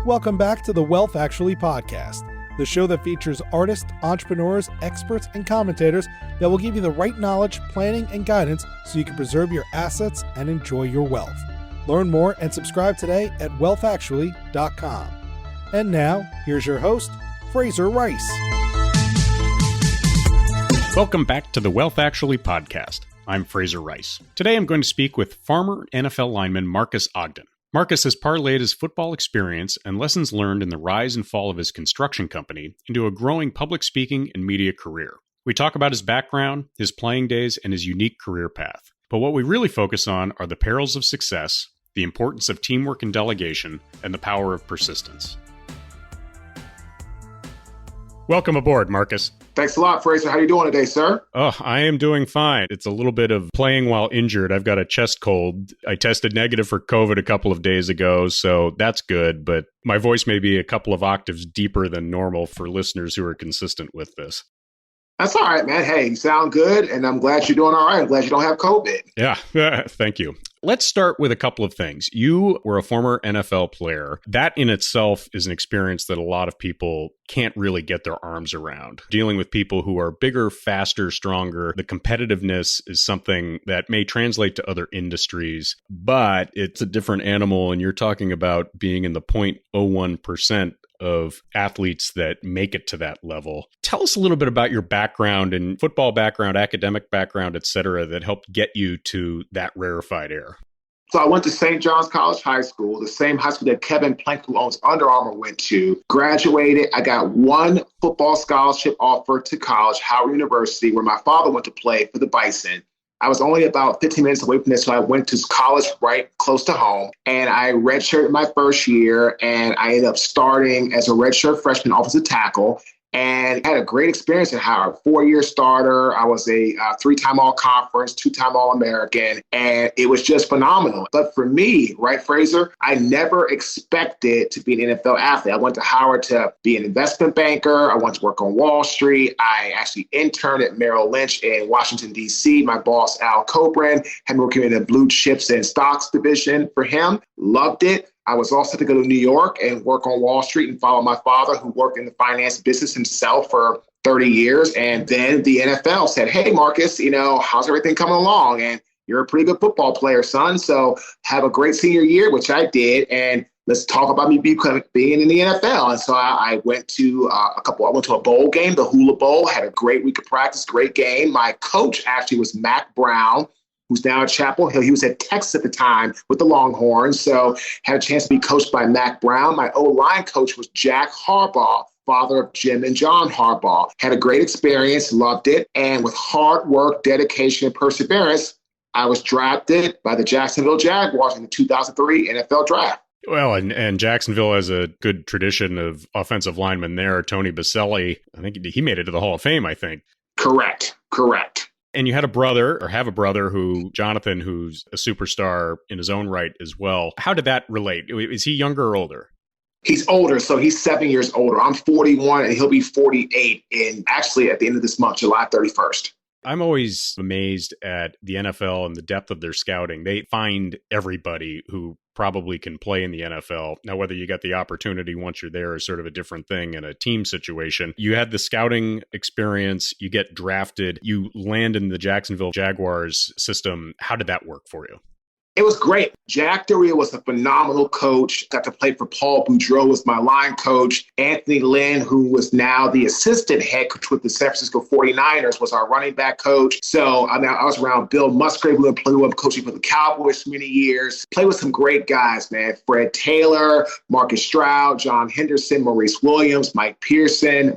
Welcome back to the Wealth Actually podcast, the show that features artists, entrepreneurs, experts, and commentators that will give you the right knowledge, planning, and guidance so you can preserve your assets and enjoy your wealth. Learn more and subscribe today at wealthactually.com. And now, here's your host, Fraser Rice. Welcome back to the Wealth Actually podcast. I'm Fraser Rice. Today I'm going to speak with former NFL lineman Marques Ogden. Marques has parlayed his football experience and lessons learned in the rise and fall of his construction company into a growing public speaking and media career. We talk about his background, his playing days, and his unique career path. But what we really focus on are the perils of success, the importance of teamwork and delegation, and the power of persistence. Welcome aboard, Marques. Thanks a lot, Fraser. How are you doing today, sir? Oh, I am doing fine. It's a little bit of playing while injured. I've got a chest cold. I tested negative for COVID a couple of days ago, so that's good. But my voice may be a couple of octaves deeper than normal for listeners who are consistent with this. That's all right, man. Hey, you sound good, and I'm glad you're doing all right. I'm glad you don't have COVID. Yeah, thank you. Let's start with a couple of things. You were a former NFL player. That in itself is an experience that a lot of people can't really get their arms around. Dealing with people who are bigger, faster, stronger, the competitiveness is something that may translate to other industries, but it's a different animal, and you're talking about being in the 0.01% of athletes that make it to that level. Tell us a little bit about your background and football background, academic background, et cetera, that helped get you to that rarefied air. So I went to St. John's College High School, the same high school that Kevin Plank, who owns Under Armour, went to. Graduated. I got one football scholarship offer to college, Howard University, where my father went to play for the Bison. I was only about 15 minutes away from this, so I went to college right close to home, and I redshirted my first year, and I ended up starting as a redshirt freshman offensive tackle, and had a great experience at Howard. 4-year starter. I was a 3-time All-Conference, 2-time All-American, and it was just phenomenal. But for me, right, Fraser, I never expected to be an NFL athlete. I went to Howard to be an investment banker. I went to work on Wall Street. I actually interned at Merrill Lynch in Washington, D.C. My boss, Al Cobran, had me working in the blue chips and stocks division for him. Loved it. I was also to go to New York and work on Wall Street and follow my father, who worked in the finance business himself for 30 years. And then the NFL said, hey, Marques, how's everything coming along? And you're a pretty good football player, son. So have a great senior year, which I did. And let's talk about me being in the NFL. And so I went to I went to a bowl game, the Hula Bowl, had a great week of practice, great game. My coach actually was Mac Brown, who's now at Chapel Hill. He was at Texas at the time with the Longhorns, so had a chance to be coached by Mac Brown. My O-line coach was Jack Harbaugh, father of Jim and John Harbaugh. Had a great experience, loved it, and with hard work, dedication, and perseverance, I was drafted by the Jacksonville Jaguars in the 2003 NFL Draft. Well, and Jacksonville has a good tradition of offensive linemen there. Tony Baselli, I think he made it to the Hall of Fame, I think. Correct. And you had a brother, Jonathan, who's a superstar in his own right as well. How did that relate? Is he younger or older? He's older, so he's 7 years older. I'm 41, and he'll be 48 at the end of this month, July 31st. I'm always amazed at the NFL and the depth of their scouting. They find everybody who probably can play in the NFL. Now, whether you get the opportunity once you're there is sort of a different thing in a team situation. You had the scouting experience, you get drafted, you land in the Jacksonville Jaguars system. How did that work for you? It was great. Jack Del Rio was a phenomenal coach. Got to play for Paul Boudreaux, was my line coach. Anthony Lynn, who was now the assistant head coach with the San Francisco 49ers, was our running back coach. So I was around Bill Musgrave, who was coaching for the Cowboys for many years. Played with some great guys, man. Fred Taylor, Marcus Stroud, John Henderson, Maurice Williams, Mike Peterson,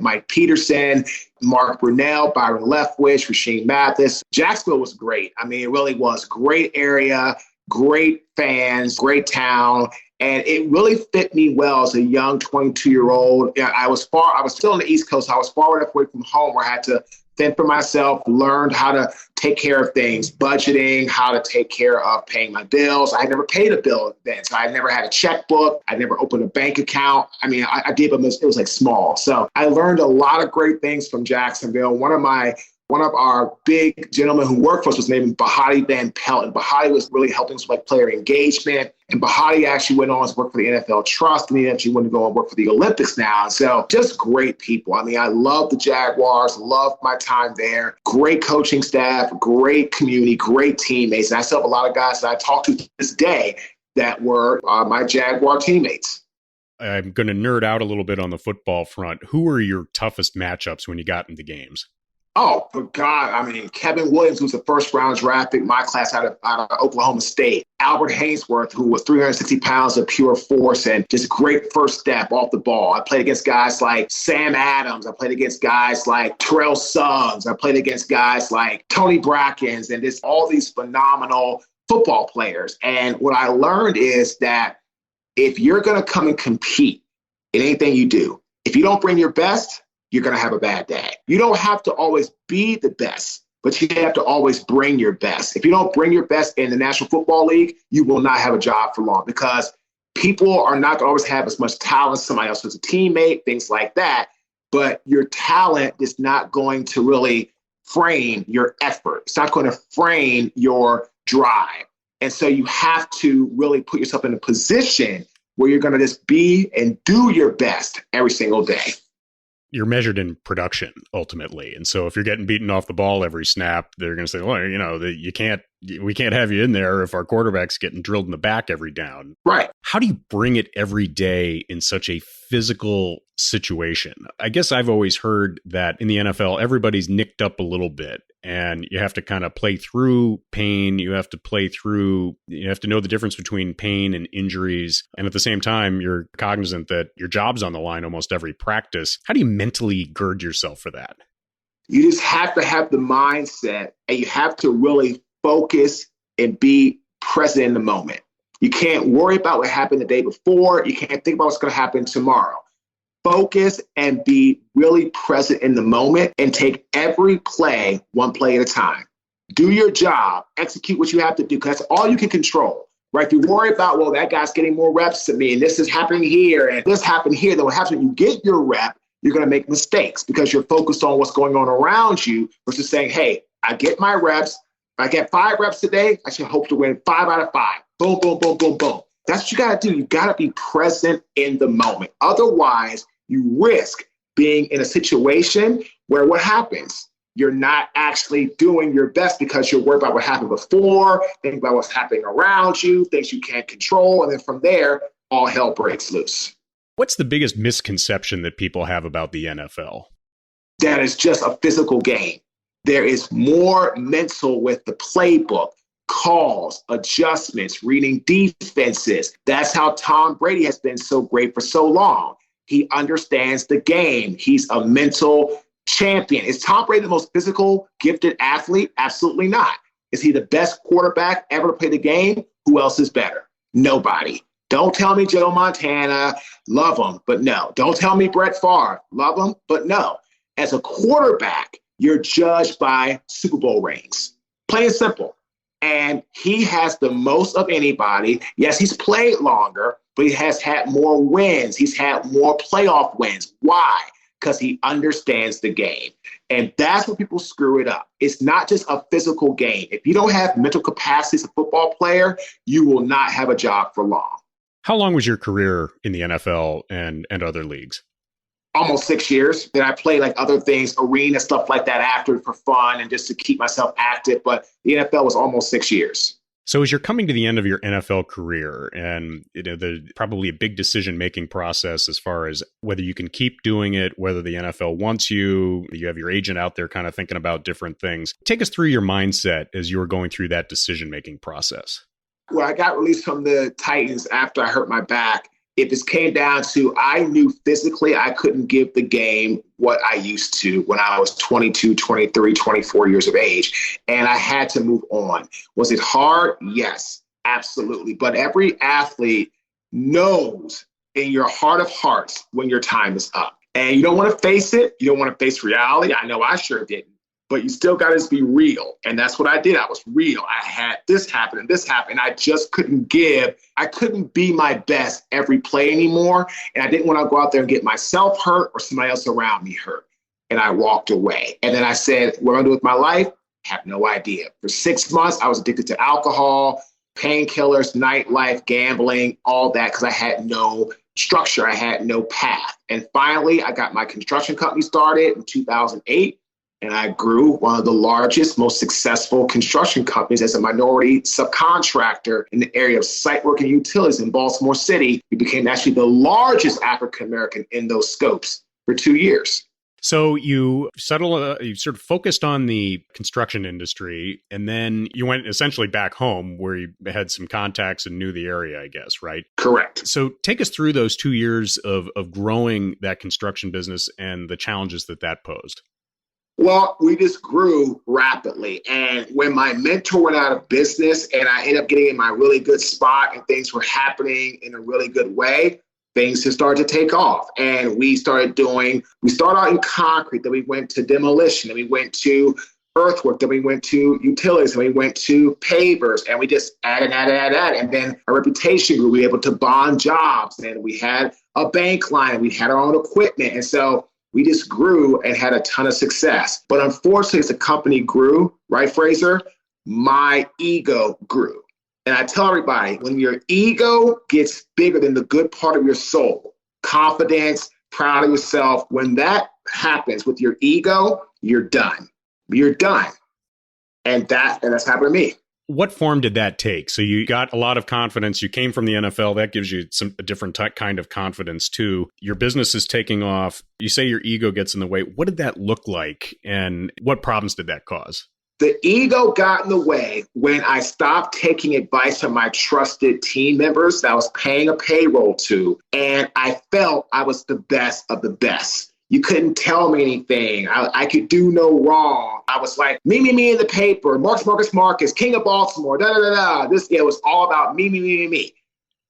Mark Brunell, Byron Leftwich, Rasheem Mathis. Jacksonville was great. I mean, it really was. Great area, great fans, great town. And it really fit me well as a young 22-year-old. I was still on the East Coast. So I was far enough away from home where I had to fend for myself, learned how to take care of things, budgeting, how to take care of paying my bills. I had never paid a bill then. So I never had a checkbook. I never opened a bank account. I mean, I did, but it was like small. So I learned a lot of great things from Jacksonville. One of my One of our big gentlemen who worked for us was named Bahati Van Pelt. And Bahati was really helping us with player engagement. And Bahati actually went on to work for the NFL Trust, and he actually went to go and work for the Olympics now. So just great people. I mean, I love the Jaguars, love my time there. Great coaching staff, great community, great teammates. And I still have a lot of guys that I talk to this day that were my Jaguar teammates. I'm going to nerd out a little bit on the football front. Who were your toughest matchups when you got into games? Oh, for God. I mean, Kevin Williams, who was the first-round draft pick, my class out of Oklahoma State. Albert Haynesworth, who was 360 pounds of pure force and just great first step off the ball. I played against guys like Sam Adams. I played against guys like Terrell Suggs. I played against guys like Tony Brackens and just all these phenomenal football players. And what I learned is that if you're going to come and compete in anything you do, if you don't bring your best, you're going to have a bad day. You don't have to always be the best, but you have to always bring your best. If you don't bring your best in the National Football League, you will not have a job for long because people are not going to always have as much talent as somebody else as a teammate, things like that. But your talent is not going to really frame your effort. It's not going to frame your drive. And so you have to really put yourself in a position where you're going to just be and do your best every single day. You're measured in production ultimately. And so if you're getting beaten off the ball every snap, they're going to say, well, we can't have you in there if our quarterback's getting drilled in the back every down. Right. How do you bring it every day in such a physical situation? I guess I've always heard that in the NFL, everybody's nicked up a little bit and you have to kind of play through pain. You have to know the difference between pain and injuries. And at the same time, you're cognizant that your job's on the line almost every practice. How do you mentally gird yourself for that? You just have to have the mindset and you have to really focus and be present in the moment. You can't worry about what happened the day before. You can't think about what's going to happen tomorrow. Focus and be really present in the moment and take every play one play at a time. Do your job, execute what you have to do, because that's all you can control, right? If you worry about, well, that guy's getting more reps than me and this is happening here and this happened here, then what happens when you get your rep, you're going to make mistakes because you're focused on what's going on around you versus saying, hey, I get my reps. If I get 5 reps today, I should hope to win 5 out of 5. Boom, boom, boom, boom, boom. That's what you got to do. You got to be present in the moment. Otherwise, you risk being in a situation where what happens? You're not actually doing your best because you're worried about what happened before, thinking about what's happening around you, things you can't control. And then from there, all hell breaks loose. What's the biggest misconception that people have about the NFL? That is just a physical game. There is more mental with the playbook, calls, adjustments, reading defenses. That's how Tom Brady has been so great for so long. He understands the game. He's a mental champion. Is Tom Brady the most physical, gifted athlete? Absolutely not. Is he the best quarterback ever to play the game? Who else is better? Nobody. Don't tell me Joe Montana, love him, but no. Don't tell me Brett Favre, love him, but no. As a quarterback, you're judged by Super Bowl rings. Plain and simple. And he has the most of anybody. Yes, he's played longer, but he has had more wins. He's had more playoff wins. Why? Because he understands the game. And that's where people screw it up. It's not just a physical game. If you don't have mental capacity as a football player, you will not have a job for long. How long was your career in the NFL and other leagues? Almost 6 years. Then I played like other things, arena, stuff like that after for fun and just to keep myself active. But the NFL was almost 6 years. So as you're coming to the end of your NFL career and there's probably a big decision-making process as far as whether you can keep doing it, whether the NFL wants you, you have your agent out there kind of thinking about different things. Take us through your mindset as you were going through that decision-making process. When I got released from the Titans after I hurt my back, it just came down to I knew physically I couldn't give the game what I used to when I was 22, 23, 24 years of age. And I had to move on. Was it hard? Yes, absolutely. But every athlete knows in your heart of hearts when your time is up. And you don't want to face it. You don't want to face reality. I know I sure didn't. But you still got to be real. And that's what I did. I was real. I had this happen and this happened. I just couldn't I couldn't be my best every play anymore. And I didn't want to go out there and get myself hurt or somebody else around me hurt. and I walked away. And then I said, what am I doing with my life? I have no idea. For 6 months, I was addicted to alcohol, painkillers, nightlife, gambling, all that, because I had no structure. I had no path. And finally, I got my construction company started in 2008. And I grew one of the largest, most successful construction companies as a minority subcontractor in the area of site work and utilities in Baltimore City. We became actually the largest African-American in those scopes for 2 years. So you you sort of focused on the construction industry, and then you went essentially back home where you had some contacts and knew the area, I guess, right? Correct. So take us through those 2 years of growing that construction business and the challenges that posed. Well, we just grew rapidly. And when my mentor went out of business and I ended up getting in my really good spot and things were happening in a really good way, things just started to take off. And we started out in concrete, then we went to demolition, then we went to earthwork, then we went to utilities, then we went to pavers, and we just added. And then our reputation grew. We were able to bond jobs, and we had a bank line, and we had our own equipment. And so we just grew and had a ton of success. But unfortunately, as the company grew, right, Fraser, my ego grew. And I tell everybody, when your ego gets bigger than the good part of your soul, confidence, proud of yourself, when that happens with your ego, you're done. You're done. And that's happened to me. What form did that take? So you got a lot of confidence. You came from the NFL. That gives you a different kind of confidence too. Your business is taking off. You say your ego gets in the way. What did that look like? And what problems did that cause? The ego got in the way when I stopped taking advice from my trusted team members that I was paying a payroll to. And I felt I was the best of the best. You couldn't tell me anything. I could do no wrong. I was like, me in the paper, Marques, King of Baltimore, It was all about me.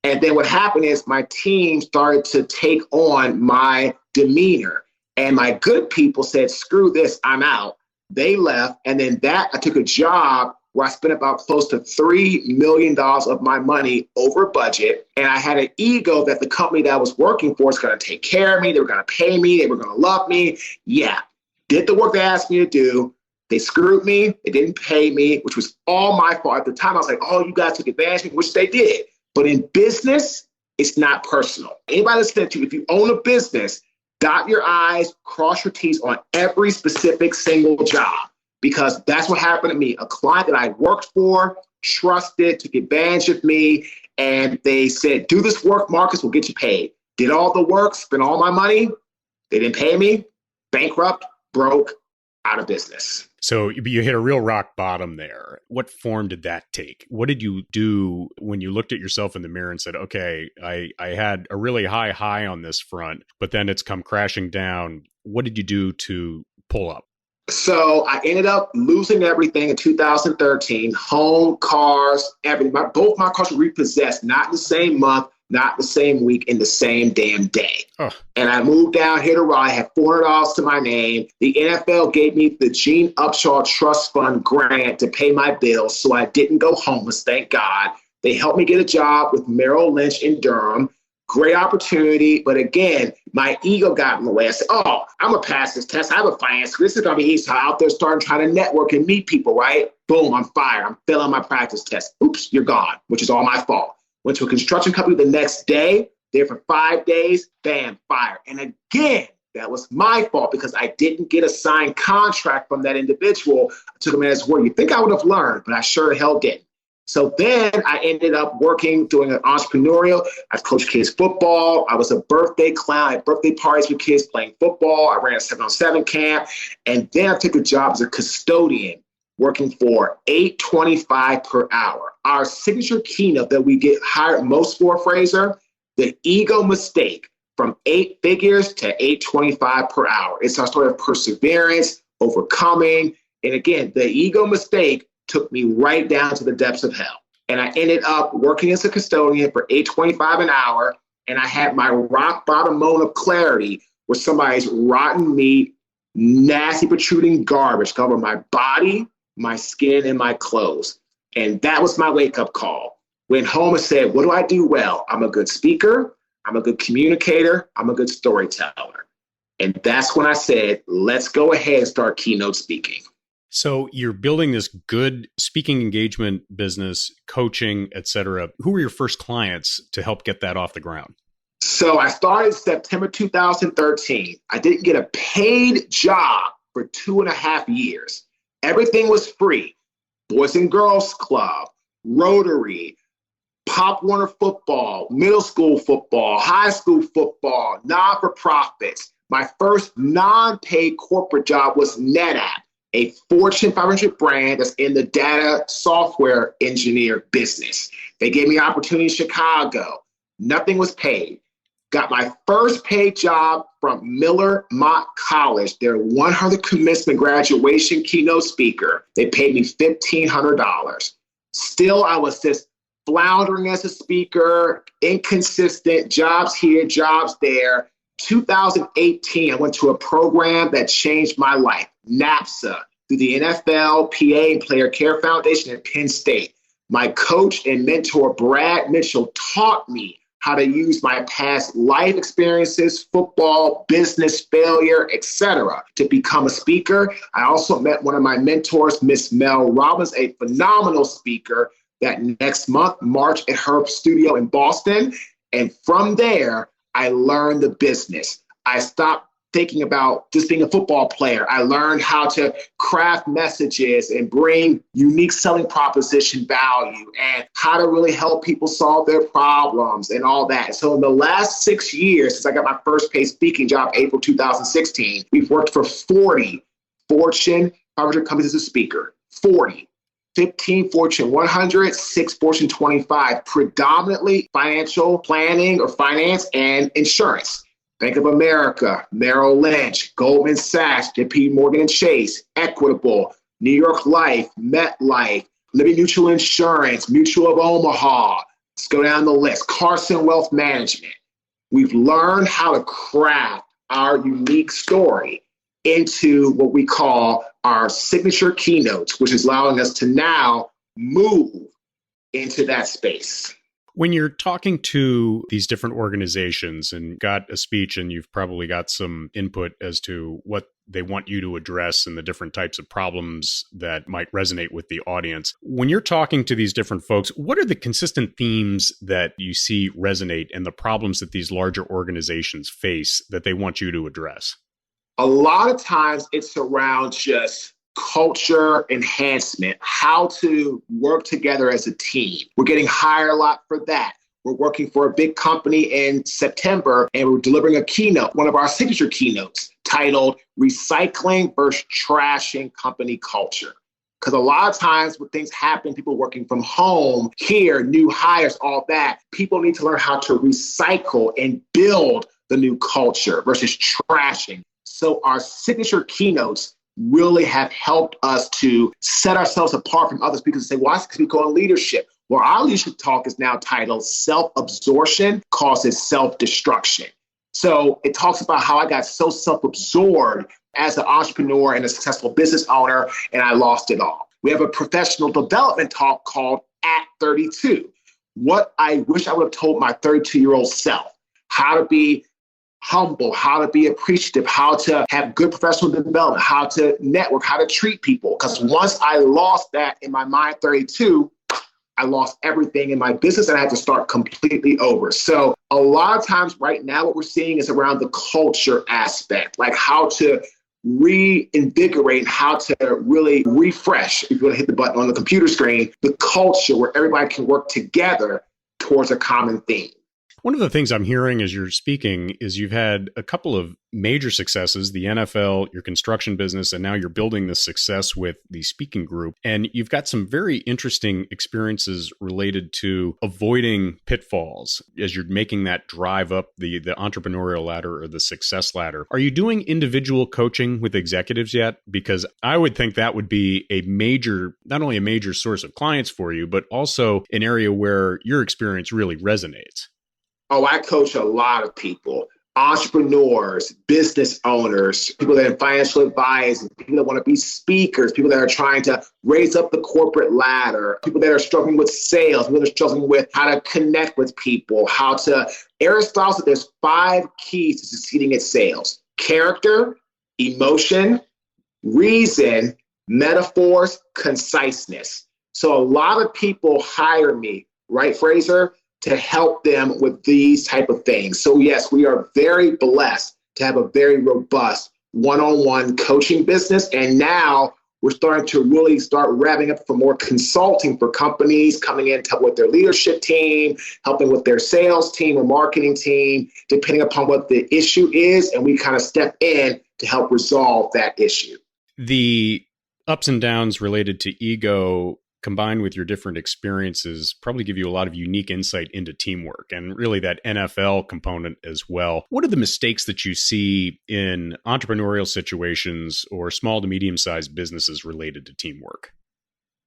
And then what happened is my team started to take on my demeanor. And my good people said, screw this, I'm out. They left. And then I took a job where I spent about close to $3 million of my money over budget. And I had an ego that the company that I was working for was going to take care of me. They were going to pay me. They were going to love me. Yeah. Did the work they asked me to do. They screwed me. They didn't pay me, which was all my fault. At the time, I was like, oh, you guys took advantage of me, which they did. But in business, it's not personal. Anybody listening to you, if you own a business, dot your I's, cross your T's on every specific single job. Because that's what happened to me. A client that I worked for, trusted, took advantage of me, and they said, do this work, Marques, we'll get you paid. Did all the work, spent all my money. They didn't pay me, bankrupt, broke, out of business. So you hit a real rock bottom there. What form did that take? What did you do when you looked at yourself in the mirror and said, okay, I had a really high on this front, but then it's come crashing down. What did you do to pull up? So I ended up losing everything in 2013, home, cars, everything. Both my cars were repossessed, not in the same month, not the same week, in the same damn day. Oh. And I moved down here to Raleigh, had $400 to my name. The NFL gave me the Gene Upshaw Trust Fund grant to pay my bills, so I didn't go homeless, thank God. They helped me get a job with Merrill Lynch in Durham. Great opportunity. But again, my ego got in the way. I said, oh, I'm going to pass this test. I have a finance. This is going to be easy. So I'm out there starting trying to network and meet people, right? Boom, I'm fired. I'm failing my practice test. Oops, you're gone, which is all my fault. Went to a construction company the next day, there for 5 days, bam, fired. And again, that was my fault because I didn't get a signed contract from that individual. I took him at his word. You think I would have learned, but I sure the hell didn't. So then I ended up working, doing an entrepreneurial. I coached kids football. I was a birthday clown. I had birthday parties with kids playing football. I ran a 7-on-7 camp. And then I took a job as a custodian, working for $8.25 per hour. Our signature keynote that we get hired most for, Fraser, the ego mistake, from 8 figures to $8.25 per hour. It's our story of perseverance, overcoming. And again, the ego mistake took me right down to the depths of hell. And I ended up working as a custodian for $8.25 an hour. And I had my rock bottom moment of clarity where somebody's rotten meat, nasty protruding garbage covered my body, my skin, and my clothes. And that was my wake-up call. Went home and said, what do I do well? I'm a good speaker. I'm a good communicator. I'm a good storyteller. And that's when I said, let's go ahead and start keynote speaking. So you're building this good speaking engagement business, coaching, et cetera. Who were your first clients to help get that off the ground? So I started September 2013. I didn't get a paid job for 2.5 years. Everything was free. Boys and Girls Club, Rotary, Pop Warner football, middle school football, high school football, non-for-profits. My first non-paid corporate job was NetApp, a Fortune 500 brand that's in the data software engineer business. They gave me an opportunity in Chicago. Nothing was paid. Got my first paid job from Miller Mott College, their 100 commencement graduation keynote speaker. They paid me $1,500. Still, I was just floundering as a speaker, inconsistent, jobs here, jobs there. 2018, I went to a program that changed my life, NAPSA, through the NFL, PA, and Player Care Foundation at Penn State. My coach and mentor, Brad Mitchell, taught me how to use my past life experiences, football, business, failure, etc., to become a speaker. I also met one of my mentors, Miss Mel Robbins, a phenomenal speaker, that next month, March, at her studio in Boston. And from there, I learned the business. I stopped thinking about just being a football player. I learned how to craft messages and bring unique selling proposition value and how to really help people solve their problems and all that. So in the last 6 years, since I got my first paid speaking job, April 2016, we've worked for 40 Fortune 500 companies as a speaker, 40. 15 Fortune 100, 6 Fortune 25, predominantly financial planning or finance and insurance. Bank of America, Merrill Lynch, Goldman Sachs, JP Morgan and Chase, Equitable, New York Life, MetLife, Liberty Mutual Insurance, Mutual of Omaha. Let's go down the list. Carson Wealth Management. We've learned how to craft our unique story into what we call our signature keynotes, which is allowing us to now move into that space. When you're talking to these different organizations and got a speech and you've probably got some input as to what they want you to address and the different types of problems that might resonate with the audience, when you're talking to these different folks, what are the consistent themes that you see resonate and the problems that these larger organizations face that they want you to address? A lot of times it's around just culture enhancement, how to work together as a team. We're getting hired a lot for that. We're working for a big company in September, and we're delivering a keynote, one of our signature keynotes, titled Recycling versus Trashing Company Culture. Because a lot of times when things happen, people working from home, here, new hires, all that, people need to learn how to recycle and build the new culture versus trashing. So our signature keynotes really have helped us to set ourselves apart from others because they say, well, I speak on leadership. Well, our leadership talk is now titled Self-Absorption Causes Self-Destruction. So it talks about how I got so self-absorbed as an entrepreneur and a successful business owner, and I lost it all. We have a professional development talk called At 32. What I wish I would have told my 32-year-old self, how to be humble, how to be appreciative, how to have good professional development, how to network, how to treat people. Because once I lost that in my mind, 32, I lost everything in my business and I had to start completely over. So a lot of times right now, what we're seeing is around the culture aspect, like how to reinvigorate, how to really refresh, if you want to hit the button on the computer screen, the culture where everybody can work together towards a common theme. One of the things I'm hearing as you're speaking is you've had a couple of major successes, the NFL, your construction business, and now you're building this success with the speaking group. And you've got some very interesting experiences related to avoiding pitfalls as you're making that drive up the entrepreneurial ladder or the success ladder. Are you doing individual coaching with executives yet? Because I would think that would be a major, not only a major source of clients for you, but also an area where your experience really resonates. Oh, I coach a lot of people, entrepreneurs, business owners, people that are financial advisors, people that want to be speakers, people that are trying to raise up the corporate ladder, people that are struggling with sales, people that are struggling with how to connect with people, Aristotle said there's 5 keys to succeeding at sales. character, emotion, reason, metaphors, conciseness. So a lot of people hire me, right, Fraser, to help them with these type of things. So yes, we are very blessed to have a very robust one-on-one coaching business. And now we're starting to really start revving up for more consulting for companies coming in to help with their leadership team, helping with their sales team or marketing team, depending upon what the issue is. And we kind of step in to help resolve that issue. The ups and downs related to ego combined with your different experiences probably give you a lot of unique insight into teamwork and really that NFL component as well. What are the mistakes that you see in entrepreneurial situations or small to medium-sized businesses related to teamwork?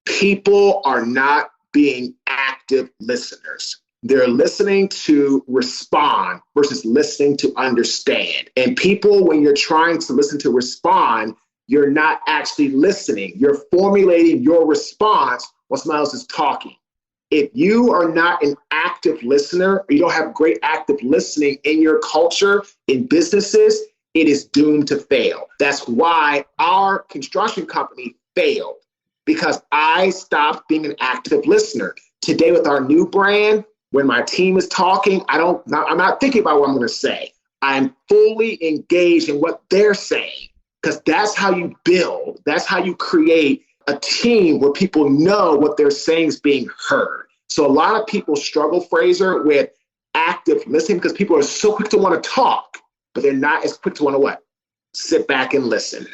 People are not being active listeners. They're listening to respond versus listening to understand. And people, when you're trying to listen to respond, you're not actually listening. You're formulating your response while somebody else is talking. If you are not an active listener, or you don't have great active listening in your culture, in businesses, it is doomed to fail. That's why our construction company failed, because I stopped being an active listener. Today with our new brand, when my team is talking, I'm not thinking about what I'm going to say. I'm fully engaged in what they're saying. Because that's how you build. That's how you create a team where people know what they're saying is being heard. So a lot of people struggle, Fraser, with active listening because people are so quick to want to talk, but they're not as quick to want to what? Sit back and listen.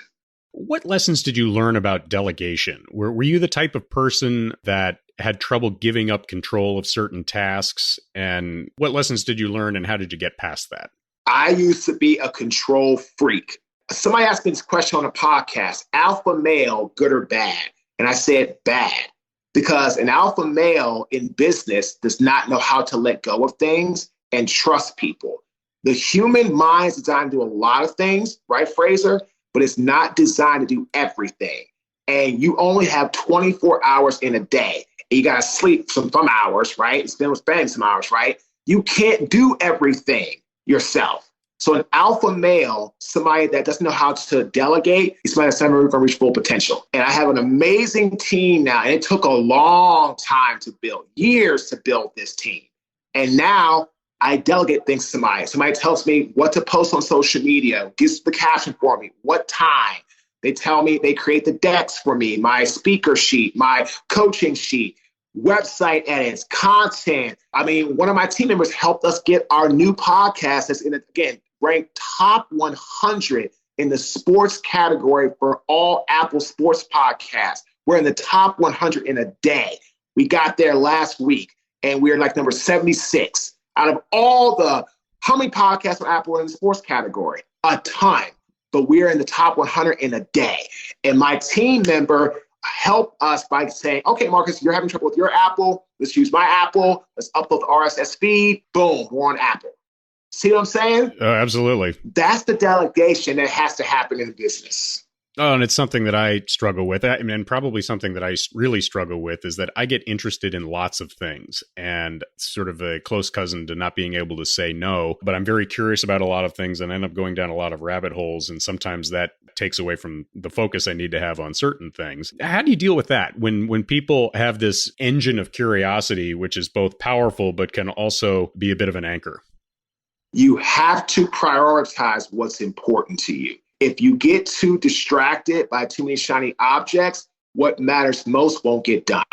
What lessons did you learn about delegation? Were you the type of person that had trouble giving up control of certain tasks? And what lessons did you learn and how did you get past that? I used to be a control freak. Somebody asked me this question on a podcast, alpha male, good or bad? And I said bad, because an alpha male in business does not know how to let go of things and trust people. The human mind is designed to do a lot of things, right, Fraser? But it's not designed to do everything. And you only have 24 hours in a day. And you got to sleep some hours, right? Spend some hours, right? You can't do everything yourself. So an alpha male, somebody that doesn't know how to delegate, is somebody that's never going to reach full potential. And I have an amazing team now, and it took a long time to build, years to build this team. And now I delegate things to somebody. Somebody tells me what to post on social media, gives the caption for me, what time. They tell me, they create the decks for me, my speaker sheet, my coaching sheet, website edits, content. I mean, one of my team members helped us get our new podcast that's ranked top 100 in the sports category for all Apple sports podcasts. We're in the top 100 in a day. We got there last week, and we're like number 76 out of all how many podcasts on Apple are in the sports category? A ton, but we're in the top 100 in a day. And my team member helped us by saying, okay, Marcus, you're having trouble with your Apple. Let's use my Apple. Let's upload the RSS feed. Boom, we're on Apple. See what I'm saying? Absolutely. That's the delegation that has to happen in business. Oh, and it's something that I struggle with. And probably something that I really struggle with is that I get interested in lots of things and sort of a close cousin to not being able to say no. But I'm very curious about a lot of things and end up going down a lot of rabbit holes. And sometimes that takes away from the focus I need to have on certain things. How do you deal with that when people have this engine of curiosity, which is both powerful, but can also be a bit of an anchor? You have to prioritize what's important to you. If you get too distracted by too many shiny objects, what matters most won't get done.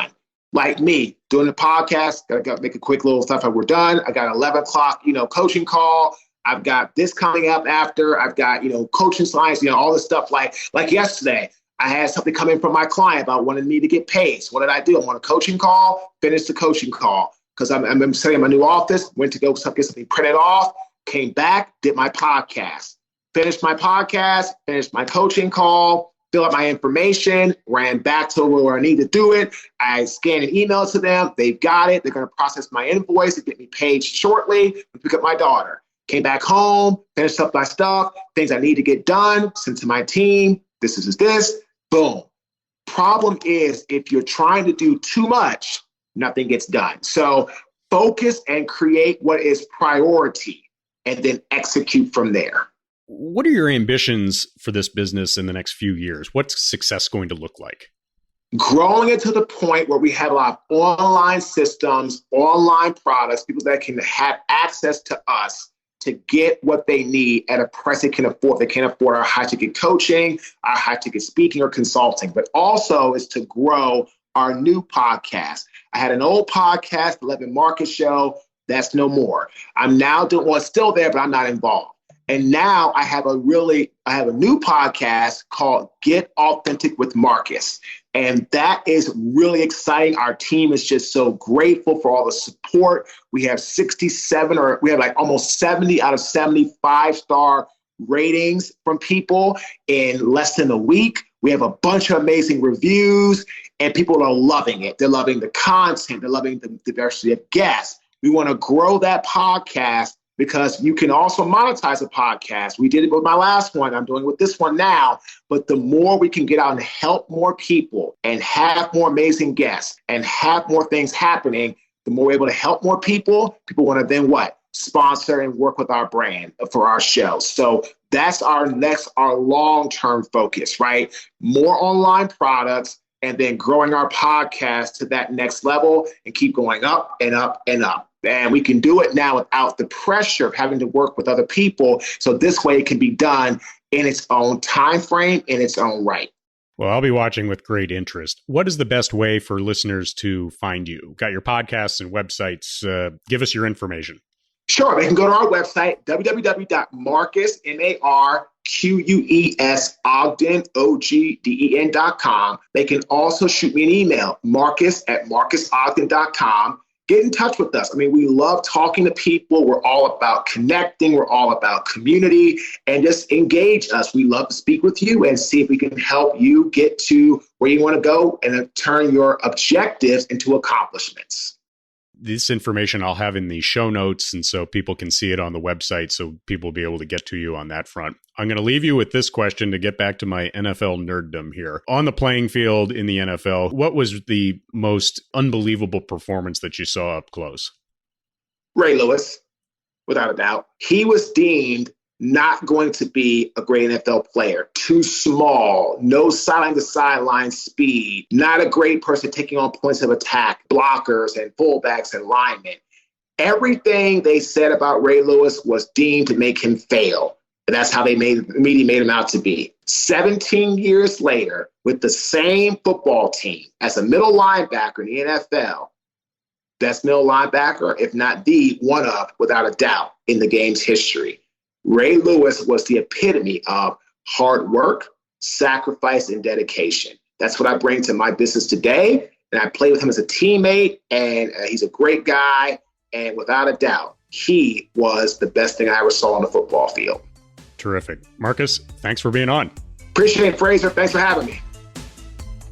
Like me, doing the podcast, gotta make a quick little stuff like we're done. I got 11 o'clock, coaching call. I've got this coming up after. I've got, coaching slides, all this stuff. Like yesterday, I had something come in from my client about wanting me to get paid. So what did I do? I'm on a coaching call, finished the coaching call. Because I'm setting my new office, went to go get something printed off, came back, did my podcast, finished my podcast, finished my coaching call, filled out my information, ran back to where I need to do it. I scanned an email to them. They've got it. They're going to process my invoice and get me paid shortly and pick up my daughter. Came back home, finished up my stuff, things I need to get done, sent to my team. This is this. Boom. Problem is, if you're trying to do too much, nothing gets done. So focus and create what is priority and then execute from there. What are your ambitions for this business in the next few years? What's success going to look like? Growing it to the point where we have a lot of online systems, online products, people that can have access to us to get what they need at a price they can afford. They can't afford our high-ticket coaching, our high-ticket speaking or consulting, but also is to grow our new podcast. I had an old podcast, the 11 Marques Show. That's no more. I'm now doing, well, it's still there, but I'm not involved. And now I have a new podcast called Get Authentic with Marques. And that is really exciting. Our team is just so grateful for all the support. We have almost 70 out of 75 star ratings from people in less than a week. We have a bunch of amazing reviews and people are loving it. They're loving the content. They're loving the diversity of guests. We want to grow that podcast because you can also monetize a podcast. We did it with my last one. I'm doing it with this one now. But the more we can get out and help more people and have more amazing guests and have more things happening, the more we're able to help more people. People want to then what? Sponsor and work with our brand for our show. So that's our long-term focus, right? More online products and then growing our podcast to that next level and keep going up and up and up. And we can do it now without the pressure of having to work with other people. So this way it can be done in its own time frame, in its own right. Well, I'll be watching with great interest. What is the best way for listeners to find you? Got your podcasts and websites. Give us your information. Sure. They can go to our website, www.marques, MARQUES, Ogden, OGDEN.com. They can also shoot me an email, marques@marquesogden.com. Get in touch with us. I mean, we love talking to people. We're all about connecting. We're all about community and just engage us. We love to speak with you and see if we can help you get to where you want to go and turn your objectives into accomplishments. This information I'll have in the show notes, and so people can see it on the website, so people will be able to get to you on that front. I'm going to leave you with this question to get back to my NFL nerddom here. On the playing field in the NFL, what was the most unbelievable performance that you saw up close? Ray Lewis, without a doubt. He was deemed not going to be a great NFL player. Too small, no sideline-to-sideline speed, not a great person taking on points of attack, blockers and fullbacks and linemen. Everything they said about Ray Lewis was deemed to make him fail. And that's how the media made him out to be. 17 years later, with the same football team as a middle linebacker in the NFL, best middle linebacker, if not the one of, without a doubt, in the game's history. Ray Lewis was the epitome of hard work, sacrifice, and dedication. That's what I bring to my business today. And I play with him as a teammate, and he's a great guy. And without a doubt, he was the best thing I ever saw on the football field. Terrific. Marques, thanks for being on. Appreciate it, Fraser. Thanks for having me.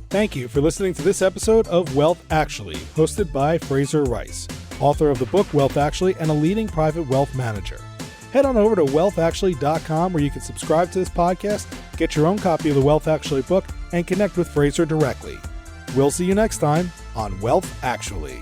Thank you for listening to this episode of Wealth Actually, hosted by Fraser Rice, author of the book Wealth Actually and a leading private wealth manager. Head on over to wealthactually.com where you can subscribe to this podcast, get your own copy of the Wealth Actually book, and connect with Fraser directly. We'll see you next time on Wealth Actually.